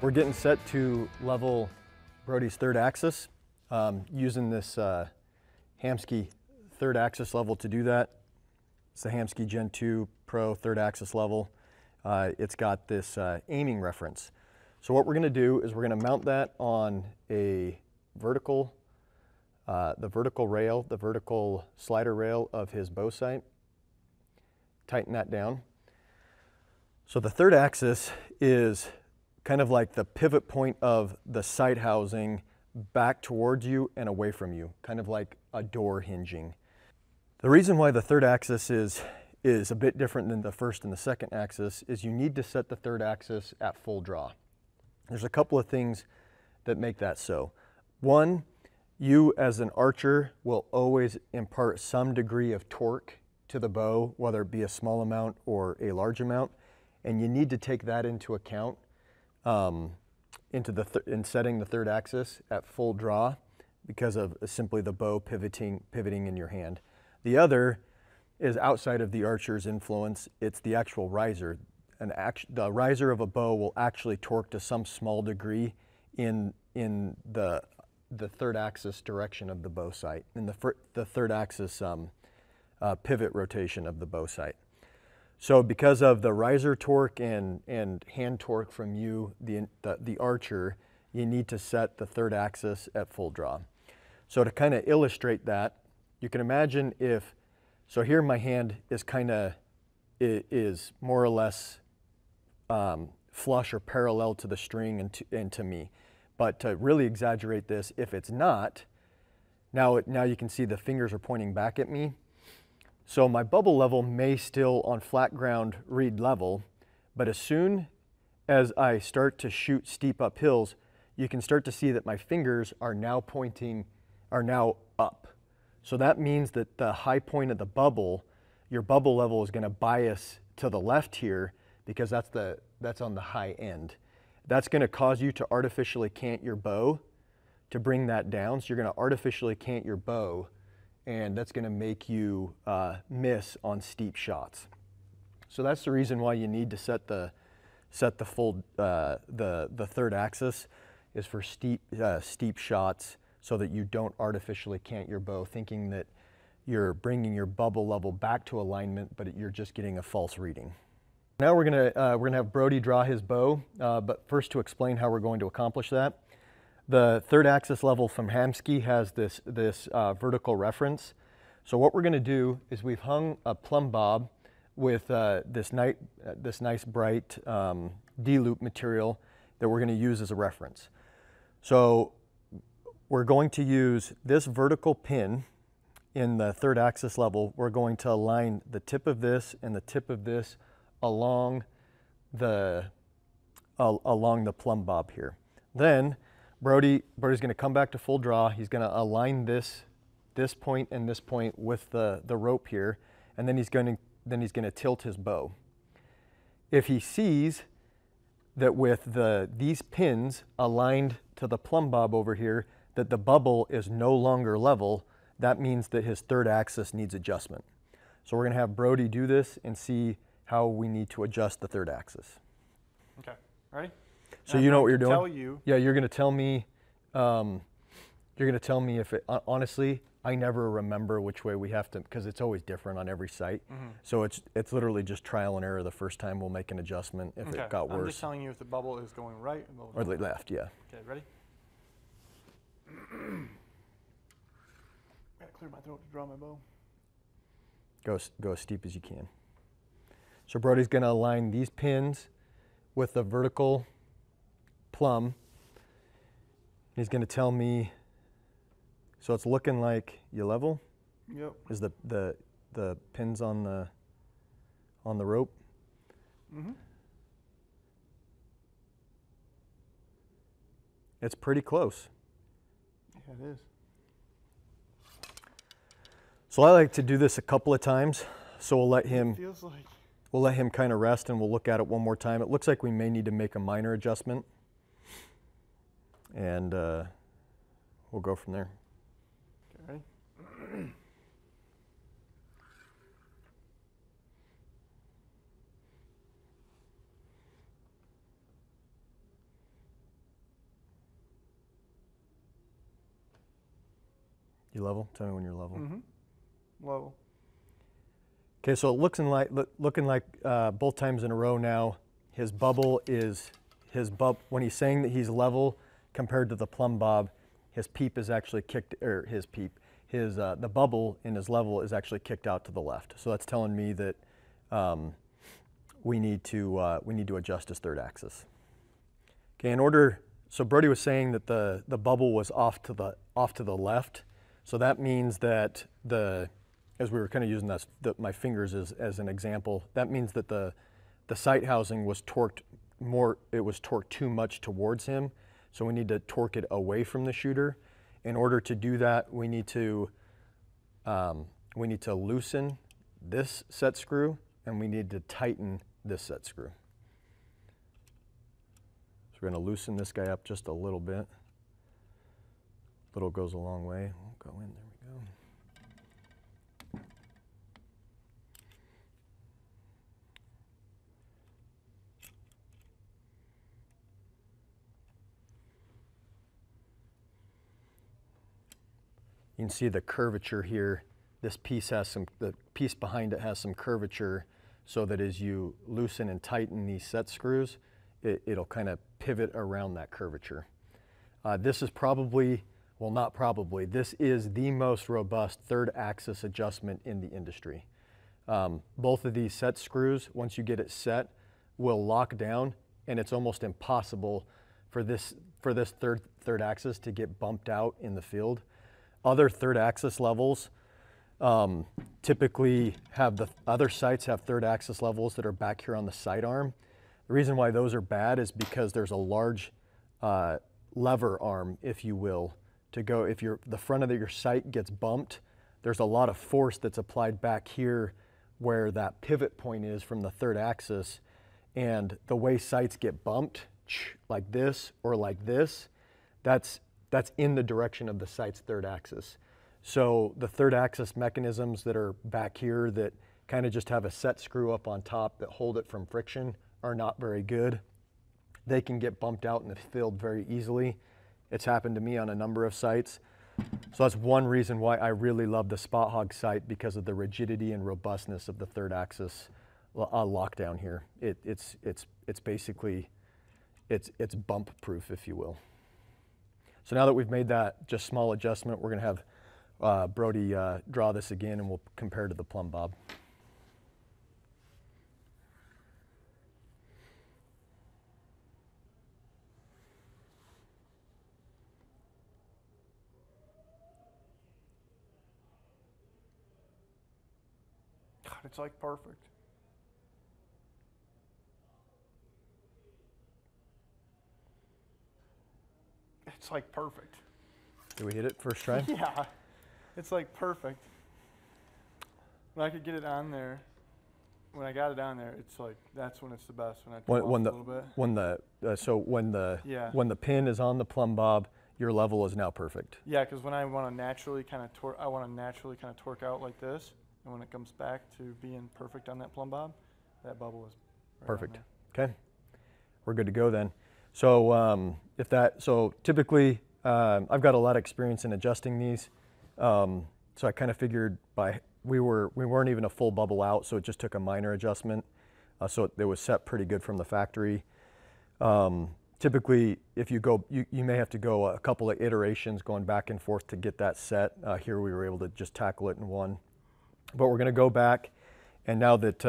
We're getting set to level Brody's third axis, using this Hamskea third axis level to do that. It's the Hamskea Gen 2 Pro third axis level. It's got this aiming reference. So what we're going to do is we're going to mount that on a vertical, the vertical slider rail of his bow sight. Tighten that down. So the third axis is kind of like the pivot point of the sight housing back towards you and away from you, kind of like a door hinging. The reason why the third axis is a bit different than the first and the second axis is you need to set the third axis at full draw. There's a couple of things that make that so. One, you as an archer will always impart some degree of torque to the bow, whether it be a small amount or a large amount, and you need to take that into account in setting the third axis at full draw because of simply the bow pivoting in your hand. The other is outside of the archer's influence. It's the actual riser. The riser of a bow will actually torque to some small degree in the third axis direction of the bow sight, in the third axis pivot rotation of the bow sight. So because of the riser torque and hand torque from you, the archer, you need to set the third axis at full draw. So to kind of illustrate that, you can imagine so here my hand is more or less flush or parallel to the string and to me. But to really exaggerate this, if it's not, now you can see the fingers are pointing back at me. So my bubble level may still on flat ground read level, but as soon as I start to shoot steep up hills, you can start to see that my fingers are now up. So that means that the high point of the bubble, your bubble level is going to bias to the left here because that's on the high end. That's going to cause you to artificially cant your bow to bring that down. So you're going to artificially cant your bow, and that's going to make you miss on steep shots. So that's the reason why you need to set the full the third axis is for steep shots, so that you don't artificially cant your bow, thinking that you're bringing your bubble level back to alignment, but you're just getting a false reading. Now we're gonna have Brody draw his bow, but first to explain how we're going to accomplish that. The third axis level from Hamskea has this vertical reference. So what we're going to do is we've hung a plumb bob with this nice bright D-loop material that we're going to use as a reference. So we're going to use this vertical pin in the third axis level. We're going to align the tip of this and the tip of this along the plumb bob here. Then Brody's going to come back to full draw. He's going to align this point and this point with the rope here, and then he's going to tilt his bow. If he sees that with these pins aligned to the plumb bob over here, that the bubble is no longer level, that means that his third axis needs adjustment. So we're going to have Brody do this and see how we need to adjust the third axis. Okay, ready? So you know what you're doing? Tell you. Yeah, you're going to tell me. You're going to tell me if it. Honestly, I never remember which way we have to, because it's always different on every site. Mm-hmm. So it's literally just trial and error. The first time we'll make an adjustment if it got worse. I'm just telling you if the bubble is going right or left. Yeah. Okay, ready? Gotta clear my throat to draw my bow. Go as steep as you can. So Brody's going to align these pins with the vertical plumb. He's going to tell me, so it's looking like you level? Yep. Is the pins on the rope? Mm-hmm. It's pretty close. Yeah, it is. So I like to do this a couple of times. So we'll let him. It feels like. We'll let him kind of rest, and we'll look at it one more time. It looks like we may need to make a minor adjustment, and we'll go from there. Okay, ready? You level? Tell me when you're level. Level. Okay, so it looking like both times in a row now, his bubble is, when he's saying that he's level compared to the plumb bob, his peep is actually kicked, or the bubble in his level is actually kicked out to the left. So that's telling me that we need to adjust his third axis. Okay, so Brody was saying that the bubble was off to the left. So that means that as we were kind of using my fingers as an example, that means that the sight housing was torqued too much towards him. So we need to torque it away from the shooter. In order to do that, we need to loosen this set screw, and we need to tighten this set screw. So we're going to loosen this guy up just a little bit. Little goes a long way. We'll go in, there we go. You can see the curvature here. This piece the piece behind it has some curvature, so that as you loosen and tighten these set screws, it'll kind of pivot around that curvature. This is this is the most robust third axis adjustment in the industry. Both of these set screws, once you get it set, will lock down, and it's almost impossible for this third axis to get bumped out in the field. Other third axis levels typically other sights have third axis levels that are back here on the sidearm. The reason why those are bad is because there's a large lever arm, if you will, to go. If the front of your sight gets bumped, there's a lot of force that's applied back here where that pivot point is from the third axis. And the way sights get bumped, like this or like this, that's in the direction of the sight's third axis. So the third axis mechanisms that are back here that kind of just have a set screw up on top that hold it from friction are not very good. They can get bumped out in the field very easily. It's happened to me on a number of sites. So that's one reason why I really love the Spott Hogg sight, because of the rigidity and robustness of the third axis lockdown here. It's basically bump proof, if you will. So now that we've made that just small adjustment, we're going to have Brody draw this again, and we'll compare to the plumb bob. God, it's like perfect. It's like perfect. Did we hit it first try? Yeah, it's like perfect. When I could get it on there, when I got it on there, it's like, that's when it's the best, when I turn off a little bit. When the pin is on the plumb bob, your level is now perfect. Yeah, because when I want to naturally kind of torque out like this, and when it comes back to being perfect on that plumb bob, that bubble is right perfect. Okay, we're good to go then. So typically I've got a lot of experience in adjusting these. So I kind of figured we weren't even a full bubble out, so it just took a minor adjustment. So it was set pretty good from the factory. Typically, if you may have to go a couple of iterations going back and forth to get that set. Here we were able to just tackle it in one. But we're going to go back, and now that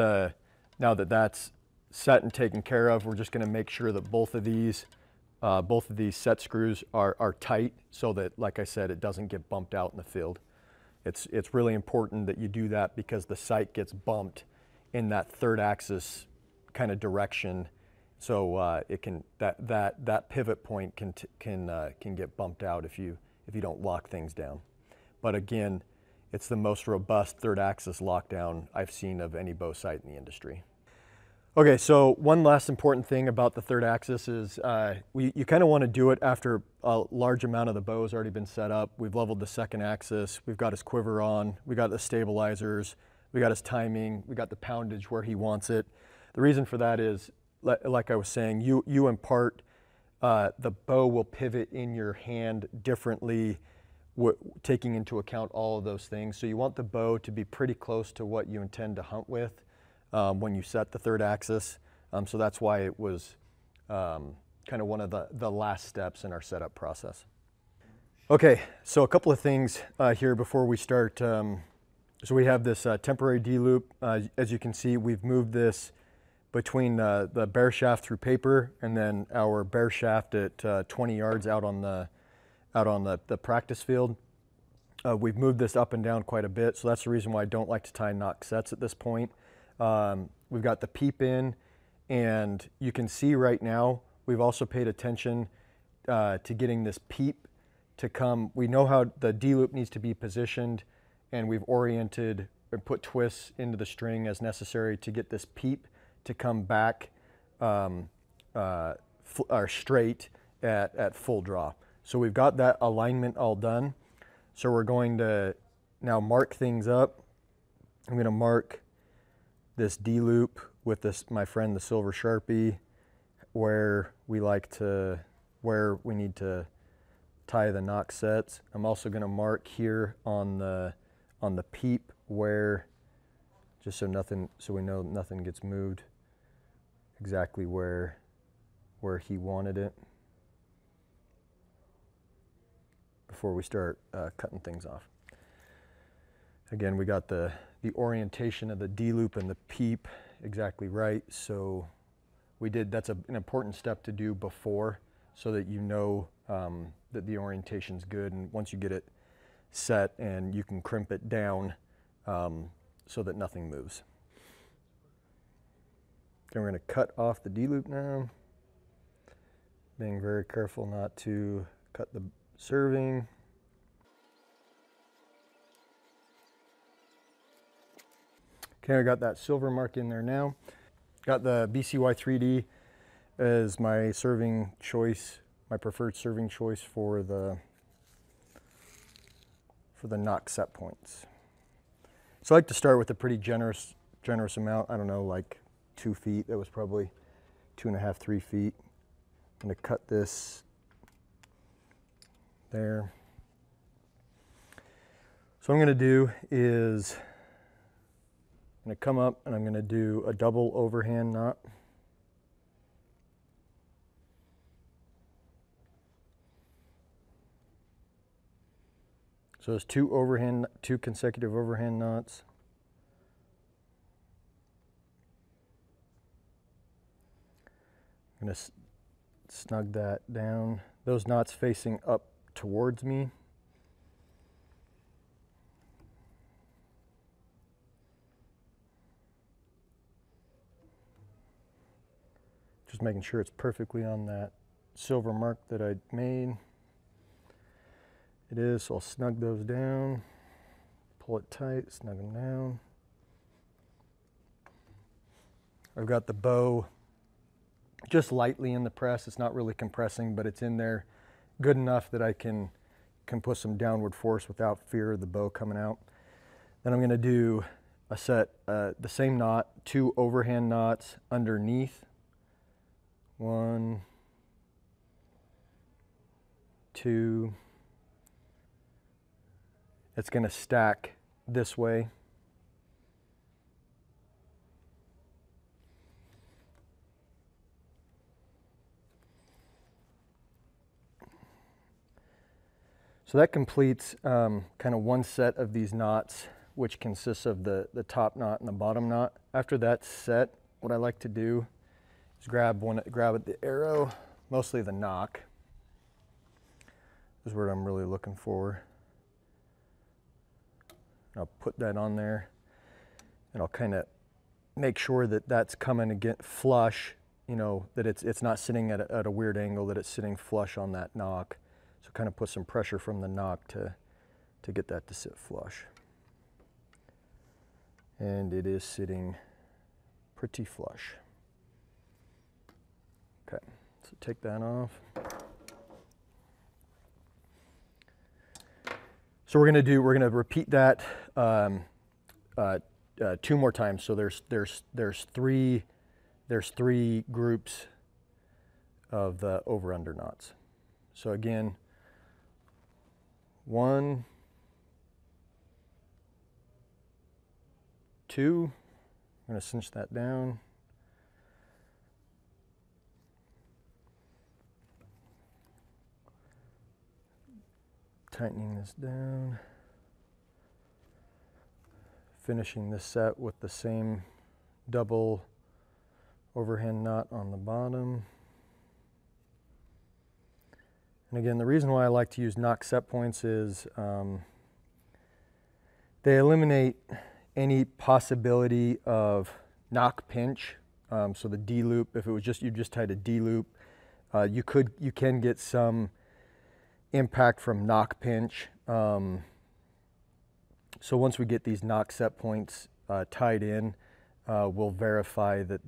that's set and taken care of, we're just going to make sure that both of these set screws are tight, so that, like I said, it doesn't get bumped out in the field. It's really important that you do that, because the sight gets bumped in that third axis kind of direction, so that pivot point can get bumped out if you don't lock things down. But again, it's the most robust third axis lockdown I've seen of any bow sight in the industry. Okay, so one last important thing about the third axis is you kind of want to do it after a large amount of the bow has already been set up. We've leveled the second axis, we've got his quiver on, we got the stabilizers, we got his timing, we got the poundage where he wants it. The reason for that is, like I was saying, you impart, the bow will pivot in your hand differently taking into account all of those things. So you want the bow to be pretty close to what you intend to hunt with when you set the third axis. So that's why it was kind of one of the last steps in our setup process. Okay, so a couple of things here before we start. So we have this temporary D-loop. As you can see, we've moved this between the bear shaft through paper and then our bear shaft at 20 yards out on the practice field. We've moved this up and down quite a bit, so that's the reason why I don't like to tie knock sets at this point. We've got the peep in, and you can see right now we've also paid attention to getting this peep to come. We know how the D-loop needs to be positioned, and we've oriented and put twists into the string as necessary to get this peep to come back or straight at full draw. So we've got that alignment all done. So we're going to now mark things up. I'm going to mark this D-loop with this, my friend, the silver Sharpie, where we need to tie the knock sets. I'm also going to mark here on the peep where, just so we know nothing gets moved exactly where he wanted it before we start cutting things off. Again, we got the orientation of the D-loop and the peep exactly right. So that's an important step to do before, so that you know that the orientation's good, and once you get it set, and you can crimp it down so that nothing moves. Then we're going to cut off the D-loop now, being very careful not to cut the serving. Okay, I got that silver mark in there now. Got the BCY 3D as my serving choice, my preferred serving choice for the knock set points. So I like to start with a pretty generous amount. I don't know, like 2 feet. That was probably 2.5, 3 feet. I'm going to cut this there. So what I'm going to do is I'm going to come up and I'm going to do a double overhand knot. So there's two consecutive overhand knots. I'm going to snug that down. Those knots facing up towards me. Just making sure it's perfectly on that silver mark that I made. It is, so I'll snug those down, pull it tight, snug them down. I've got the bow just lightly in the press. It's not really compressing, but it's in there good enough that I can put some downward force without fear of the bow coming out. Then I'm going to do a set, the same knot, 2 overhand knots underneath. 1, 2. It's going to stack this way. So that completes kind of one set of these knots, which consists of the top knot and the bottom knot. After that's set, what I like to do is grab at the arrow, mostly the knock. This is what I'm really looking for. I'll put that on there, and I'll kind of make sure that that's coming again flush, you know, that it's not sitting at a weird angle, that it's sitting flush on that knock. So kind of put some pressure from the knock to get that to sit flush. And it is sitting pretty flush. Okay, so take that off. So we're gonna repeat that 2 more times. So there's three groups of the over-under knots. So again, 1, 2. I'm going to cinch that down. Tightening this down. Finishing this set with the same double overhand knot on the bottom. And again, the reason why I like to use knock set points is they eliminate any possibility of knock pinch. So the D loop, if it was just, you just tied a D loop, you can get some impact from knock pinch. So once we get these knock set points tied in, we'll verify that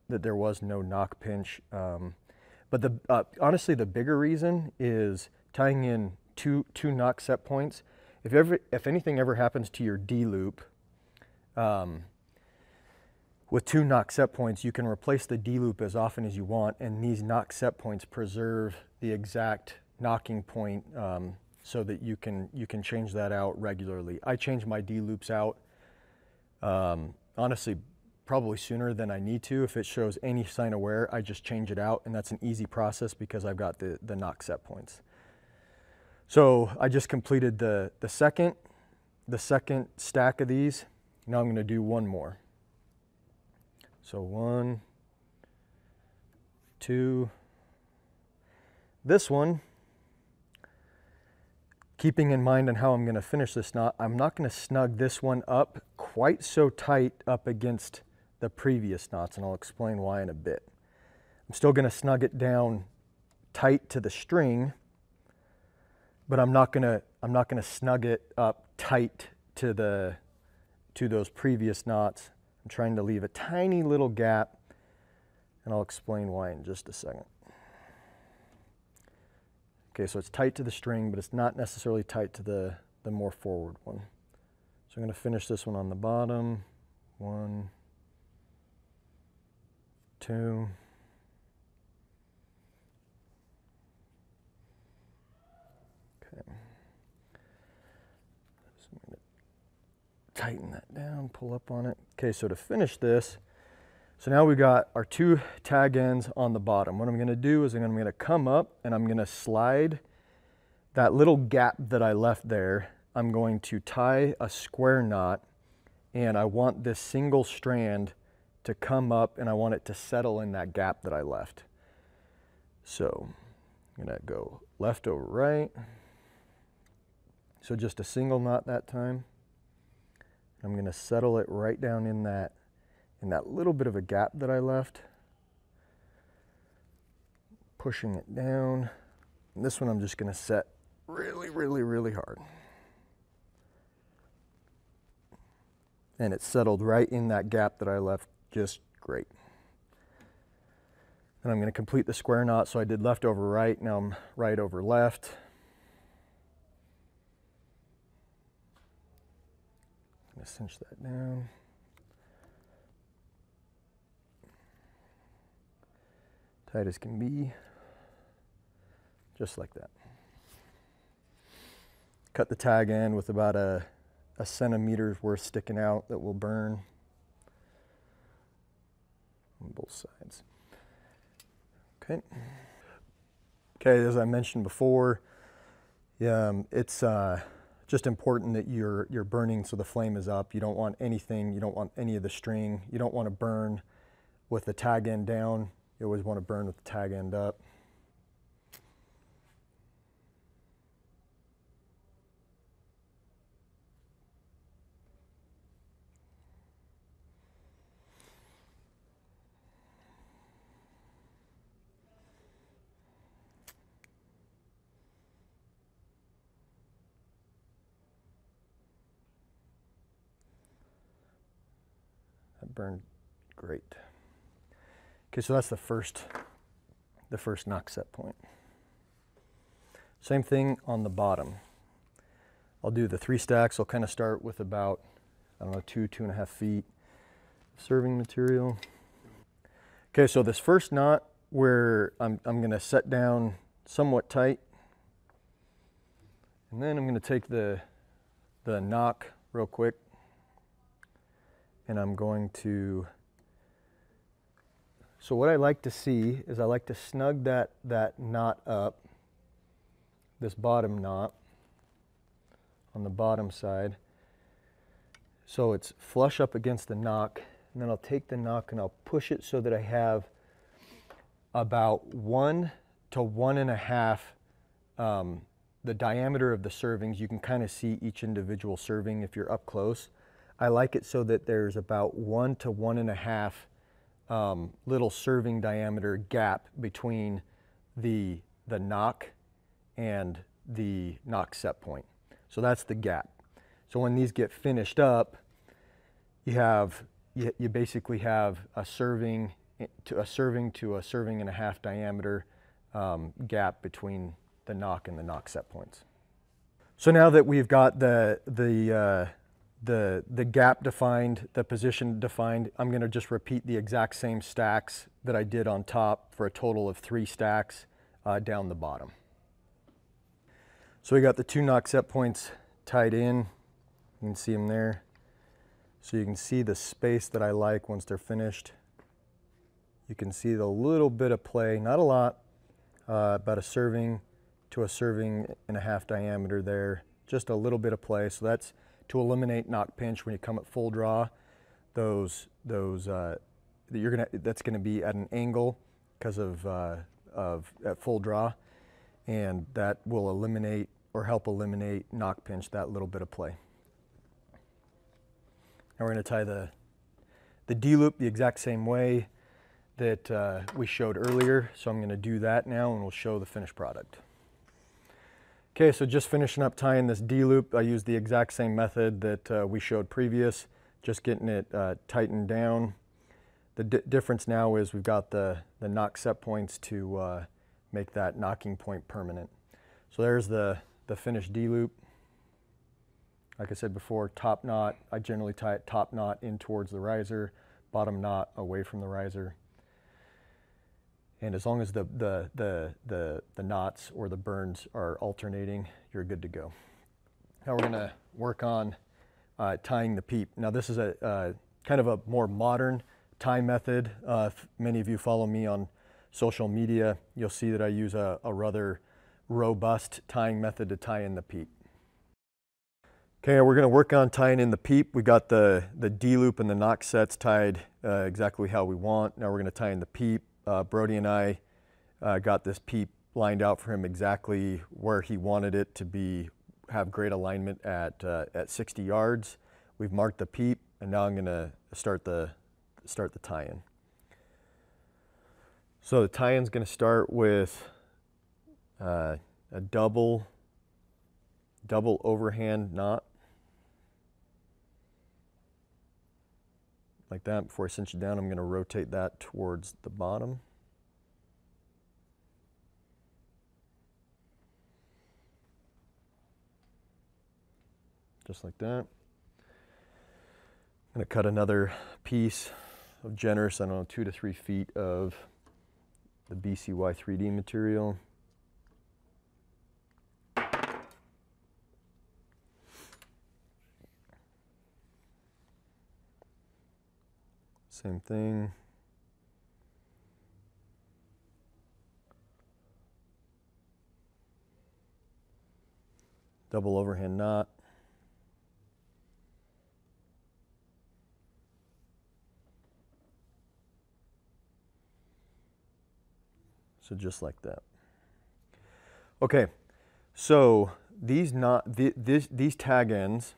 that there was no knock pinch. But honestly, the bigger reason is tying in two knock set points. If anything ever happens to your D loop, with 2 knock set points, you can replace the D loop as often as you want, and these knock set points preserve the exact knocking point, so that you can change that out regularly. I change my D loops out, honestly, probably sooner than I need to. If it shows any sign of wear, I just change it out, and that's an easy process because I've got the knock set points. So I just completed the second stack of these. Now I'm going to do one more. So 1, 2. This one, keeping in mind on how I'm going to finish this knot, I'm not going to snug this one up quite so tight up against the previous knots, and I'll explain why in a bit. I'm still going to snug it down tight to the string, but I'm not going to snug it up tight to those previous knots. I'm trying to leave a tiny little gap, and I'll explain why in just a second. Okay, so it's tight to the string, but it's not necessarily tight to the more forward one. So I'm going to finish this one on the bottom. 1, 2. Okay. So I'm going to tighten that down, pull up on it. Okay, so to finish this, so now we got our 2 tag ends on the bottom. What I'm going to do is I'm going to come up and I'm going to slide that little gap that I left there. I'm going to tie a square knot, and I want this single strand to come up, and I want it to settle in that gap that I left. So I'm going to go left over right. So just a single knot that time. I'm going to settle it right down in that little bit of a gap that I left. Pushing it down. And this one I'm just going to set really, really, really hard. And it's settled right in that gap that I left just great. And I'm going to complete the square knot. So I did left over right, now I'm right over left. I'm going to cinch that down. Tight as can be, just like that. Cut the tag end with about a centimeter's worth sticking out that will burn on both sides. Okay. Okay, as I mentioned before, it's just important that you're burning so the flame is up. You don't want anything, you don't want any of the string, you don't want to burn with the tag end down. You always want to burn with the tag end up. That burned great. Okay, so that's the first knock set point. Same thing on the bottom. I'll do the 3 stacks. I'll kind of start with about, I don't know, 2.5 feet of serving material. Okay, so this first knot where I'm going to set down somewhat tight. And then I'm going to take the knock real quick, and I'm going to, so what I like to see is I like to snug that knot up, this bottom knot on the bottom side, so it's flush up against the knock, and then I'll take the knock and I'll push it so that I have about 1 to 1.5 the diameter of the servings. You can kind of see each individual serving if you're up close. I like it so that there's about 1 to 1.5 little serving diameter gap between the knock and the knock set point. So that's the gap. So when these get finished up, you basically have a serving to a serving and a half diameter gap between the knock and the knock set points. So now that we've got the gap defined, the position defined, I'm going to just repeat the exact same stacks that I did on top for a total of 3 stacks down the bottom. So we got the 2 knock set points tied in. You can see them there. So you can see the space that I like once they're finished. You can see the little bit of play, not a lot, about a serving to a serving and a half diameter there, just a little bit of play. So that's to eliminate knock pinch when you come at full draw. That's gonna be at an angle because of at full draw, and that will eliminate or help eliminate knock pinch, that little bit of play. Now we're gonna tie the D-loop the exact same way that we showed earlier. So I'm going to do that now and we'll show the finished product. Okay, so just finishing up tying this D-loop. I used the exact same method that we showed previous, just getting it tightened down. The difference now is we've got the knock set points to make that knocking point permanent. So there's the finished D-loop. Like I said before, top knot, I generally tie it top knot in towards the riser, bottom knot away from the riser. And as long as the knots or the burns are alternating, you're good to go. Now we're gonna work on tying the peep. Now this is a kind of a more modern tie method. If many of you follow me on social media, you'll see that I use a rather robust tying method to tie in the peep. Okay, we're gonna work on tying in the peep. We got the D-loop and the knock sets tied exactly how we want. Now we're gonna tie in the peep. Brody and I got this peep lined out for him exactly where he wanted it to be, have great alignment at 60 yards. We've marked the peep, and now I'm gonna start the tie-in. So the tie-in's gonna start with a double overhand knot, like that. Before I cinch it down, I'm gonna rotate that towards the bottom. Just like that. I'm gonna cut another piece of generous, I don't know, 2 to 3 feet of the BCY 3D material. Same thing. Double overhand knot. So just like that. Okay, so these tag ends,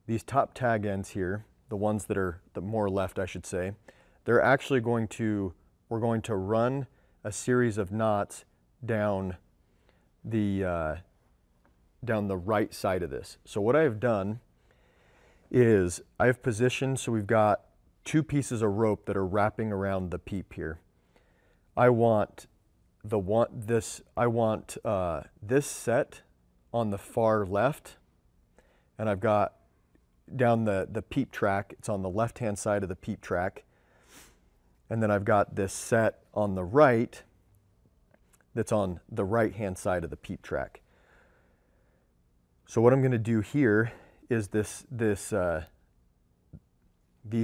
these top tag ends here, the ones that are the more left, I should say, they're actually we're going to run a series of knots down the right side of this. So what I've done is I've positioned, so we've got 2 pieces of rope that are wrapping around the peep here. I want this set on the far left, and I've got down the peep track, it's on the left-hand side of the peep track, And then I've got this set on the right that's on the right-hand side of the peep track. So what I'm going to do here is these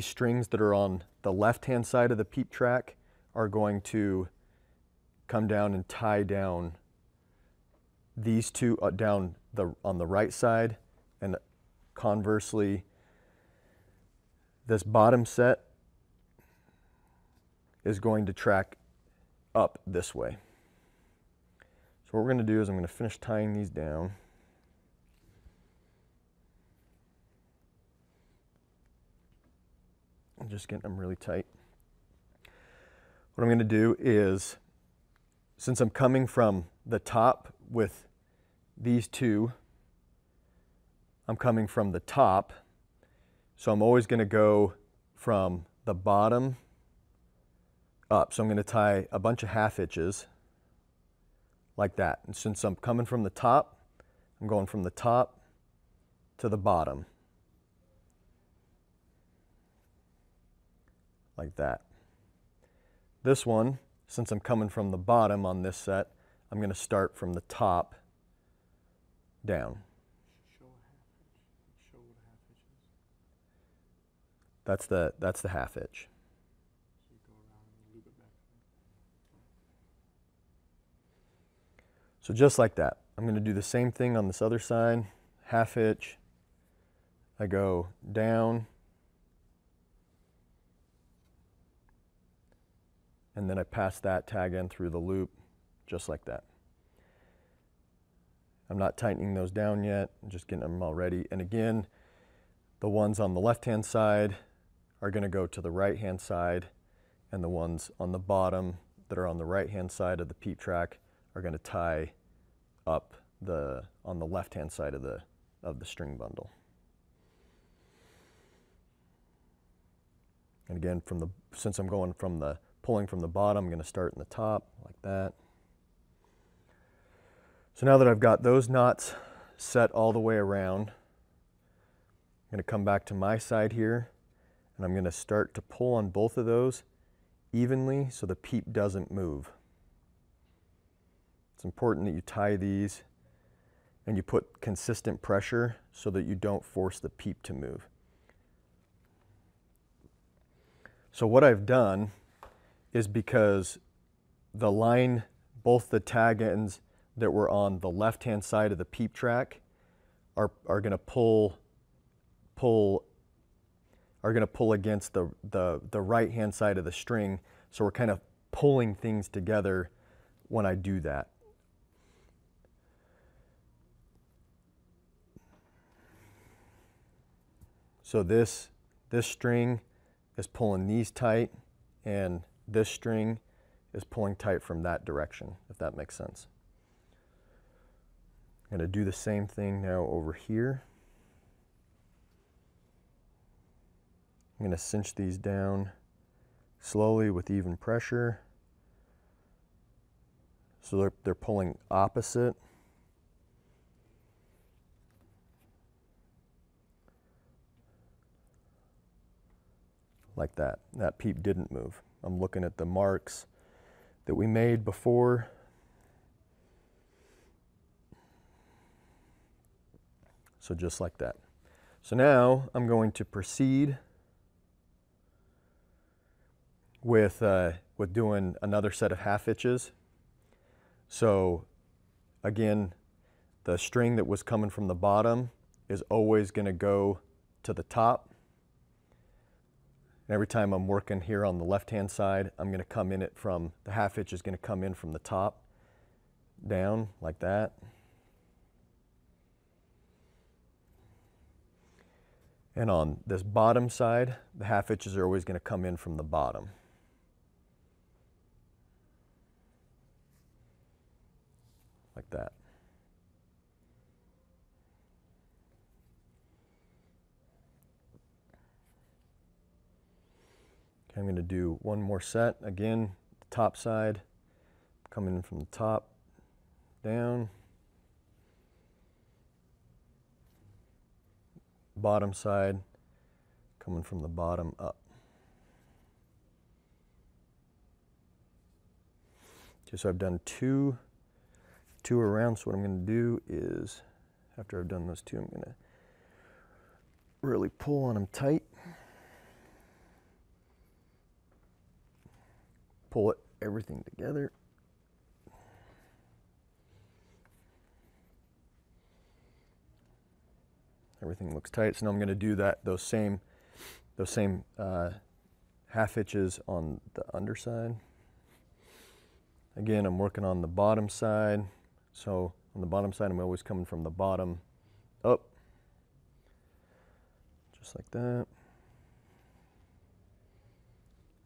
strings that are on the left-hand side of the peep track are going to come down and tie down these two down on the right side, and conversely, this bottom set is going to track up this way. So what we're going to do is I'm going to finish tying these down. I'm just getting them really tight. What I'm going to do is, since I'm coming from the top with these two, I'm coming from the top, so I'm always going to go from the bottom up. So I'm going to tie a bunch of half hitches like that. And since I'm coming from the top, I'm going from the top to the bottom like that. This one, since I'm coming from the bottom on this set, I'm going to start from the top down. Show what a half hitch is. That's the half hitch. So you go around and loop it back. So just like that, I'm going to do the same thing on this other side. Half hitch, I go down, and then I pass that tag in through the loop, just like that. I'm not tightening those down yet, I'm just getting them all ready. And again, the ones on the left-hand side are going to go to the right-hand side, and the ones on the bottom that are on the right-hand side of the peep track are going to tie up on the left-hand side of the string bundle. And again, since I'm going pulling from the bottom, I'm going to start in the top like that. So now that I've got those knots set all the way around, I'm going to come back to my side here, and I'm going to start to pull on both of those evenly so the peep doesn't move. It's important that you tie these and you put consistent pressure so that you don't force the peep to move. So what I've done is, because the line, both the tag ends that were on the left-hand side of the peep track are going to pull against the right-hand side of the string. So we're kind of pulling things together when I do that. So this string is pulling these tight, and this string is pulling tight from that direction, if that makes sense. I'm going to do the same thing now over here. I'm going to cinch these down slowly with even pressure. So they're pulling opposite. Like that. That peep didn't move. I'm looking at the marks that we made before. So just like that. So now I'm going to proceed with doing another set of half hitches. So again, the string that was coming from the bottom is always going to go to the top. And every time I'm working here on the left-hand side, I'm going to come in it from, the half hitch is going to come in from the top down like that. And on this bottom side, the half hitches are always going to come in from the bottom. Like that. Okay, I'm going to do one more set. Again, the top side, coming in from the top down. Bottom side, coming from the bottom up. Okay, so I've done two around. So what I'm going to do is, after I've done those two, I'm going to really pull on them tight. Pull everything together. Everything looks tight. So now I'm going to do those same half hitches on the underside. Again, I'm working on the bottom side. So on the bottom side, I'm always coming from the bottom up, just like that.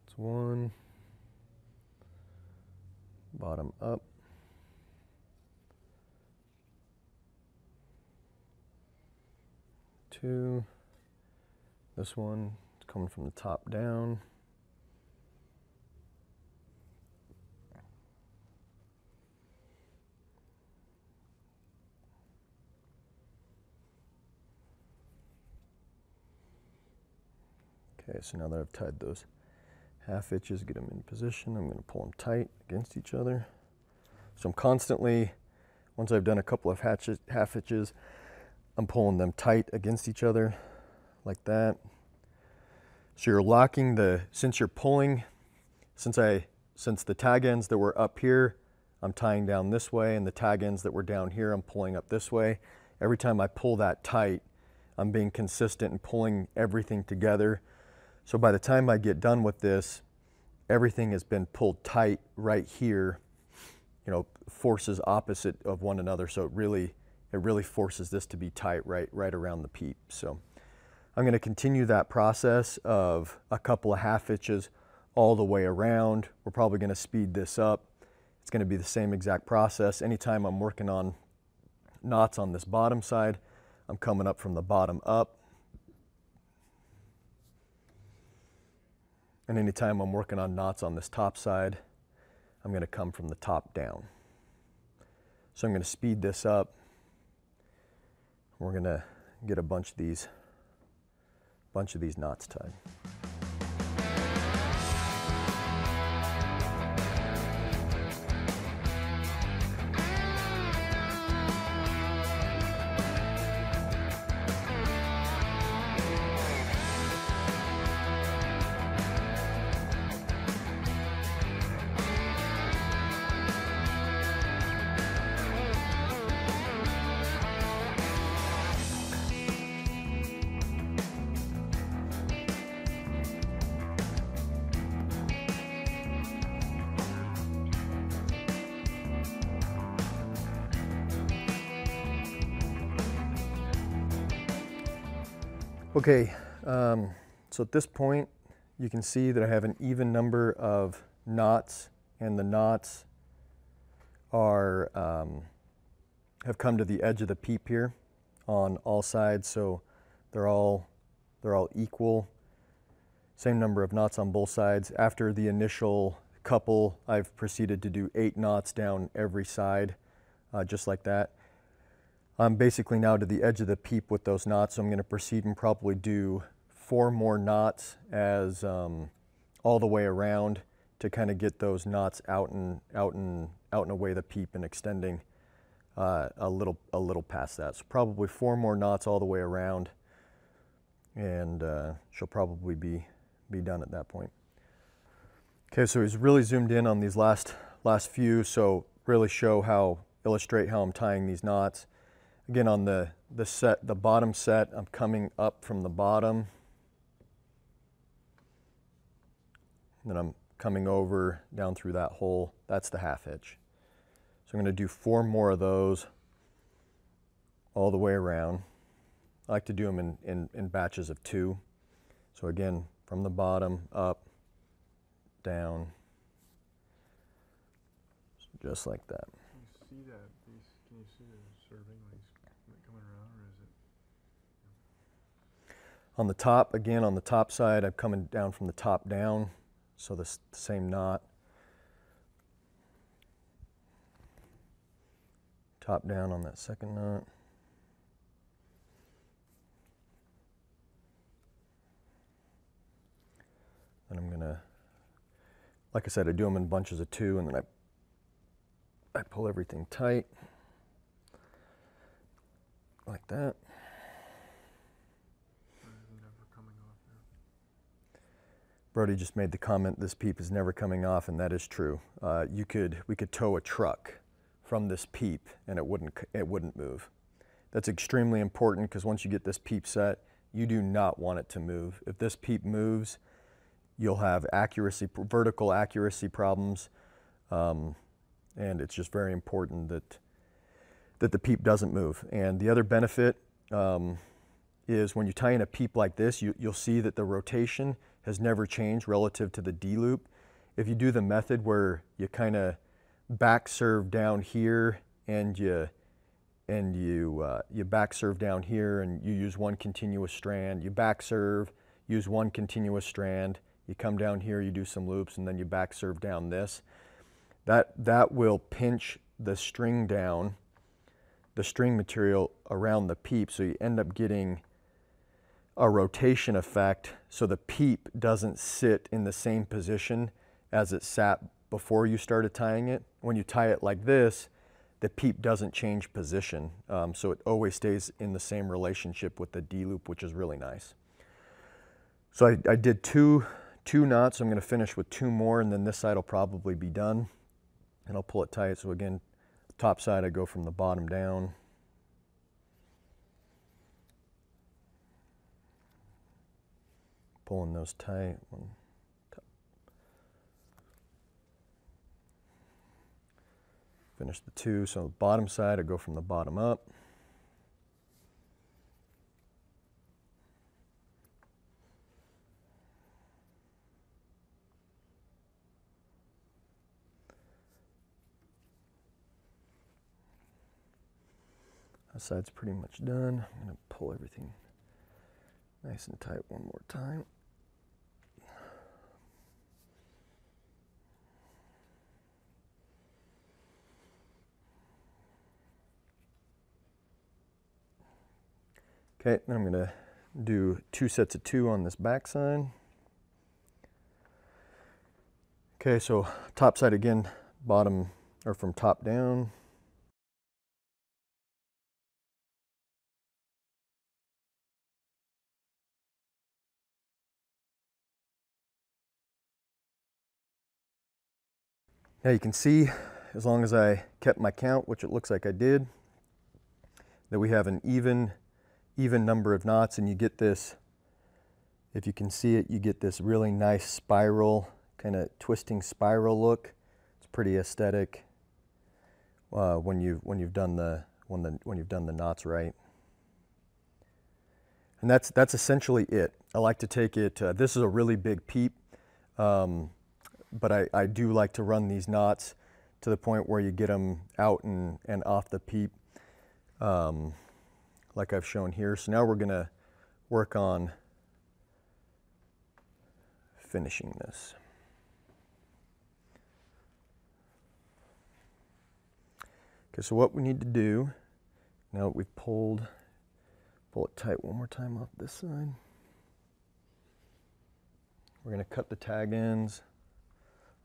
That's one. Bottom up. Two. This one is coming from the top down. Okay, so now that I've tied those half hitches, get them in position, I'm going to pull them tight against each other. So I'm constantly, once I've done a couple of half hitches, I'm pulling them tight against each other like that. So you're locking since you're pulling, since the tag ends that were up here, I'm tying down this way, and the tag ends that were down here, I'm pulling up this way. Every time I pull that tight, I'm being consistent and pulling everything together. So by the time I get done with this, everything has been pulled tight right here, you know, forces opposite of one another. So it really forces this to be tight right around the peep. So I'm going to continue that process of a couple of half hitches all the way around. We're probably going to speed this up. It's going to be the same exact process. Anytime I'm working on knots on this bottom side, I'm coming up from the bottom up. And anytime I'm working on knots on this top side, I'm going to come from the top down. So I'm going to speed this up. We're going to get a bunch of these knots tied. Okay, so at this point, you can see that I have an even number of knots, and the knots are have come to the edge of the peep here on all sides, so they're all equal. Same number of knots on both sides. After the initial couple, I've proceeded to do 8 knots down every side, just like that. I'm basically now to the edge of the peep with those knots, so I'm going to proceed and probably do 4 more knots as all the way around to kind of get those knots out and away the peep and extending a little past that. So probably 4 more knots all the way around, and she'll probably be done at that point. Okay, so he's really zoomed in on these last few, so really illustrate how I'm tying these knots. Again, on the bottom set, I'm coming up from the bottom. And then I'm coming over down through that hole. That's the half hitch. So I'm going to do 4 more of those all the way around. I like to do them in batches of 2. So again, from the bottom, up, down, just like that. Can you see that? Can you see the serving when he's coming around, or is it? On the top, again, on the top side, I'm coming down from the top down, so the same knot. Top down on that second knot. And I'm gonna, like I said, I do them in bunches of 2, and then I I pull everything tight like that. Brody just made the comment, this peep is never coming off, and that is true. We could tow a truck from this peep and it wouldn't move. That's extremely important because once you get this peep set, you do not want it to move. If this peep moves, you'll have vertical accuracy problems, and it's just very important that the peep doesn't move. And the other benefit is when you tie in a peep like this, you'll see that the rotation has never changed relative to the D loop. If you do the method where you kind of back serve down here and you back serve down here and you use one continuous strand, you back serve, use one continuous strand, you come down here, you do some loops, and then you back serve down this. That will pinch the string down, the string material around the peep, so you end up getting a rotation effect, so the peep doesn't sit in the same position as it sat before you started tying it. When you tie it like this, the peep doesn't change position, so it always stays in the same relationship with the D loop, which is really nice. So I did two knots. I'm going to finish with 2 more, and then this side will probably be done, and I'll pull it tight. So again, top side, I go from the bottom down. Pulling those tight. Finish the 2, so the bottom side, I go from the bottom up. That side's pretty much done. I'm going to pull everything nice and tight one more time. Okay, then I'm going to do 2 sets of 2 on this back side. Okay, so top side again, bottom, or from top down. Now you can see, as long as I kept my count, which it looks like I did, that we have an even number of knots, and you get this, if you can see it, you get this really nice spiral, kind of twisting spiral look. It's pretty aesthetic when you've done the knots right. And that's essentially it. I like to take it. This is a really big peep, but I do like to run these knots to the point where you get them out and off the peep, like I've shown here. So now we're going to work on finishing this. Okay, so what we need to do, now that we've pull it tight one more time off this side, we're going to cut the tag ends,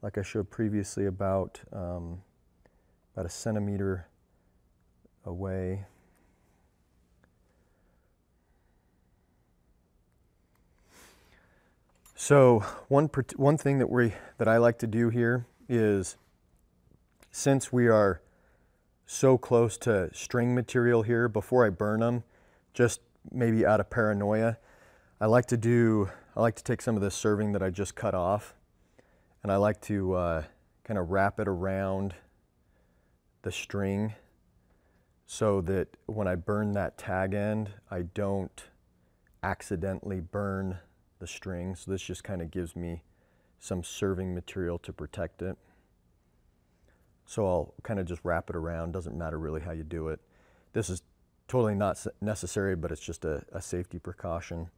like I showed previously, about 1 centimeter away. So one thing that I like to do here is, since we are so close to string material here, before I burn them, just maybe out of paranoia, I like to take some of this serving that I just cut off, and I like to kind of wrap it around the string so that when I burn that tag end, I don't accidentally burn the string. So this just kind of gives me some serving material to protect it. So I'll kind of just wrap it around. Doesn't matter really how you do it. This is totally not necessary, but it's just a safety precaution.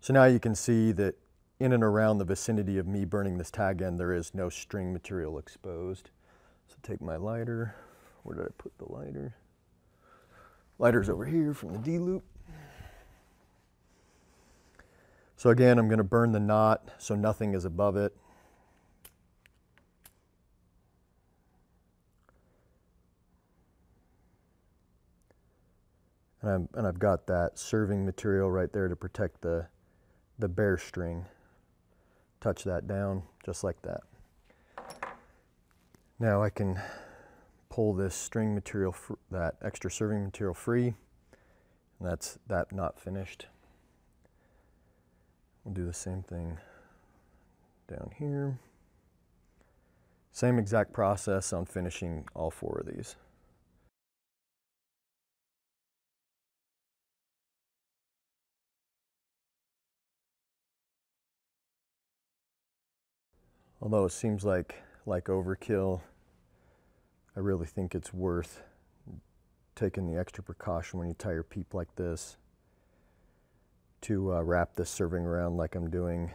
So now you can see that in and around the vicinity of me burning this tag end, there is no string material exposed. So take my lighter. Where did I put the lighter? Lighter's over here from the D loop. So again, I'm going to burn the knot so nothing is above it. And I've got that serving material right there to protect the bare string. Touch that down just like that. Now I can pull this string material, that extra serving material free, and that's that knot finished. We'll do the same thing down here. Same exact process on finishing all 4 of these. Although it seems like overkill, I really think it's worth taking the extra precaution when you tie your peep like this to wrap this serving around like I'm doing.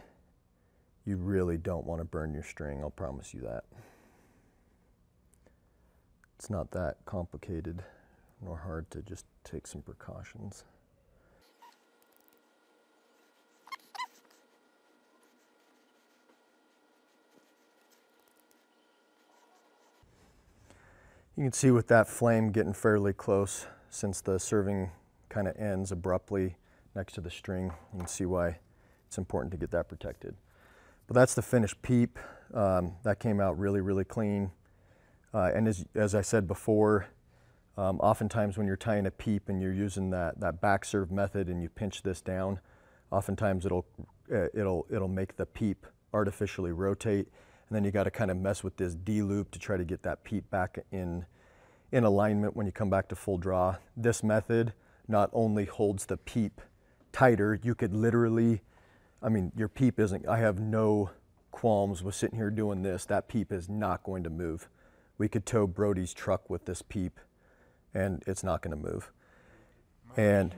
You really don't want to burn your string, I'll promise you that. It's not that complicated nor hard to just take some precautions. You can see with that flame getting fairly close, since the serving kind of ends abruptly next to the string, you can see why it's important to get that protected. But that's the finished peep. That came out really, really clean. And as I said before, oftentimes when you're tying a peep and you're using that back serve method and you pinch this down, oftentimes it'll make the peep artificially rotate. And then you got to kind of mess with this D loop to try to get that peep back in alignment when you come back to full draw. This method not only holds the peep tighter, you could literally, I mean, your peep isn't, I have no qualms with sitting here doing this. That peep is not going to move. We could tow Brody's truck with this peep and it's not going to move. And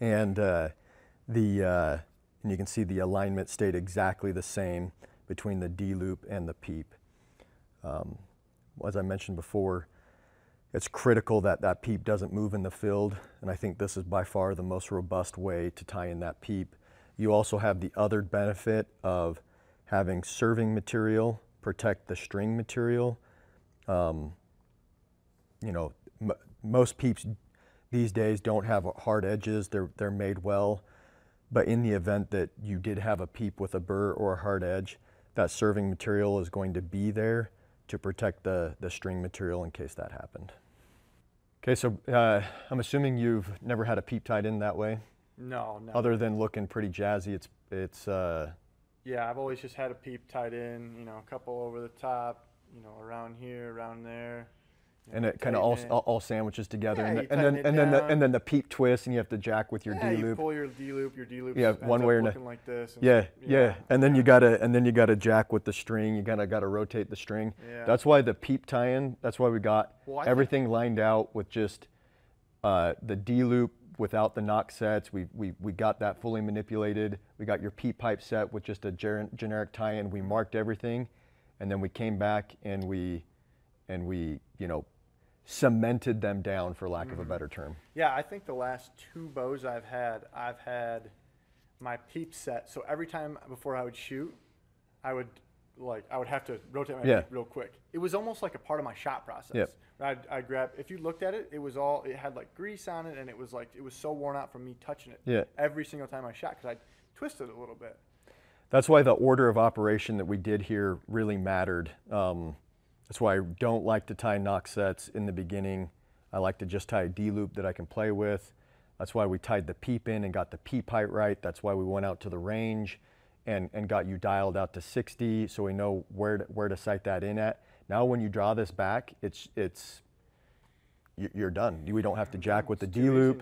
you can see the alignment stayed exactly the same between the D loop and the peep. As I mentioned before, it's critical that that peep doesn't move in the field, and I think this is by far the most robust way to tie in that peep. You also have the other benefit of having serving material protect the string material. You know, most peeps these days don't have hard edges, they're made well, but in the event that you did have a peep with a burr or a hard edge, that serving material is going to be there to protect the string material in case that happened. Okay, so I'm assuming you've never had a peep tied in that way? No, no. Other than looking pretty jazzy, it's yeah, I've always just had a peep tied in, you know, a couple over the top, you know, around here, around there. And it kind of all sandwiches together, Yeah, and then the peep twist, and you have to jack with your D loop. D You loop. pull your D loop. Your D loop. Yeah, one way or another. Looking like this. Yeah. And then you gotta jack with the string. You gotta rotate the string. Yeah. That's why the peep tie-in. That's why we got everything lined out with just the D loop without the knock sets. We got that fully manipulated. We got your peep pipe set with just a generic tie-in. We marked everything, and then we came back and we you know, cemented them down, for lack of a better term. Yeah, I think the last 2 bows I've had my peep set. So every time before I would shoot, I would have to rotate my peep real quick. It was almost like a part of my shot process. Yep. I'd grab, if you looked at it, it had like grease on it, and it was so worn out from me touching it every single time I shot, because I twisted it a little bit. That's why the order of operation that we did here really mattered. That's why I don't like to tie knock sets in the beginning. I like to just tie a D loop that I can play with. That's why we tied the peep in and got the peep height right. That's why we went out to the range and got you dialed out to 60, so we know where to sight that in at. Now when you draw this back, you're done. We don't have to jack with the D loop.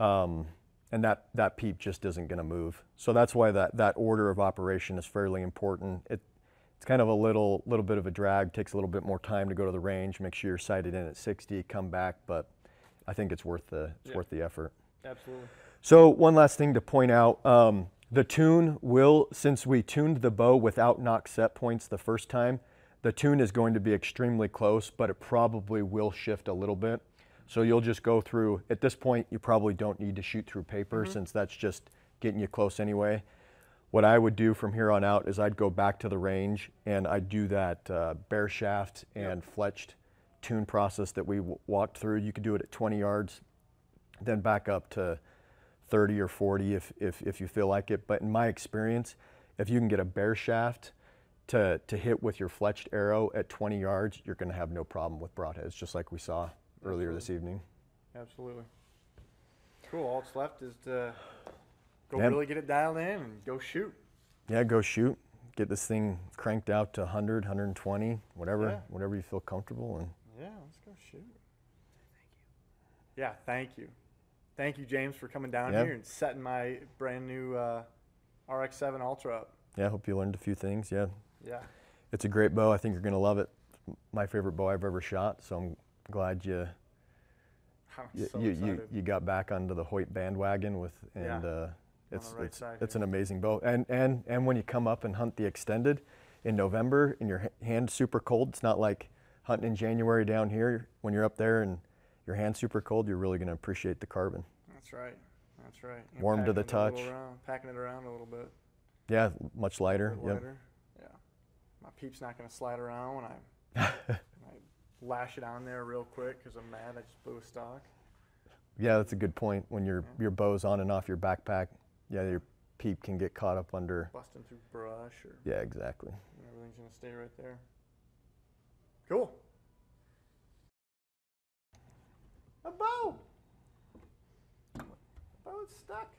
And that peep just isn't gonna move. So that's why that order of operation is fairly important. It's kind of a little bit of a drag, takes a little bit more time to go to the range, make sure you're sighted in at 60, come back, but I think it's worth the effort. Absolutely. So one last thing to point out, the tune since we tuned the bow without knock set points the first time, the tune is going to be extremely close, but it probably will shift a little bit. So you'll just go through, at this point, you probably don't need to shoot through paper since that's just getting you close anyway. What I would do from here on out is I'd go back to the range and I'd do that bare shaft and fletched tune process that we walked through. You could do it at 20 yards, then back up to 30 or 40 if you feel like it. But in my experience, if you can get a bare shaft to hit with your fletched arrow at 20 yards, you're going to have no problem with broadheads, just like we saw earlier this evening. Absolutely. Cool. All that's left is to go really get it dialed in and go shoot. Yeah, go shoot. Get this thing cranked out to 100, 120, whatever you feel comfortable. And yeah, let's go shoot. Thank you. Yeah, thank you. Thank you, James, for coming down here and setting my brand new RX-7 Ultra up. Yeah, I hope you learned a few things. Yeah. Yeah. It's a great bow. I think you're going to love it. My favorite bow I've ever shot, so I'm glad you got back onto the Hoyt bandwagon with, and it's an amazing bow. And when you come up and hunt the extended in November and your hand's super cold, it's not like hunting in January down here. When you're up there and your hand's super cold, you're really going to appreciate the carbon. That's right. That's right. And warm to the touch. Packing it around a little bit. Yeah, much lighter. Lighter. Yeah. My peep's not going to slide around when I lash it on there real quick because I'm mad I just blew a stock. Yeah, that's a good point. When your bow's on and off your backpack, your peep can get caught up under. Busting through brush. Yeah, exactly. Everything's going to stay right there. Cool. A bow. A bow is stuck.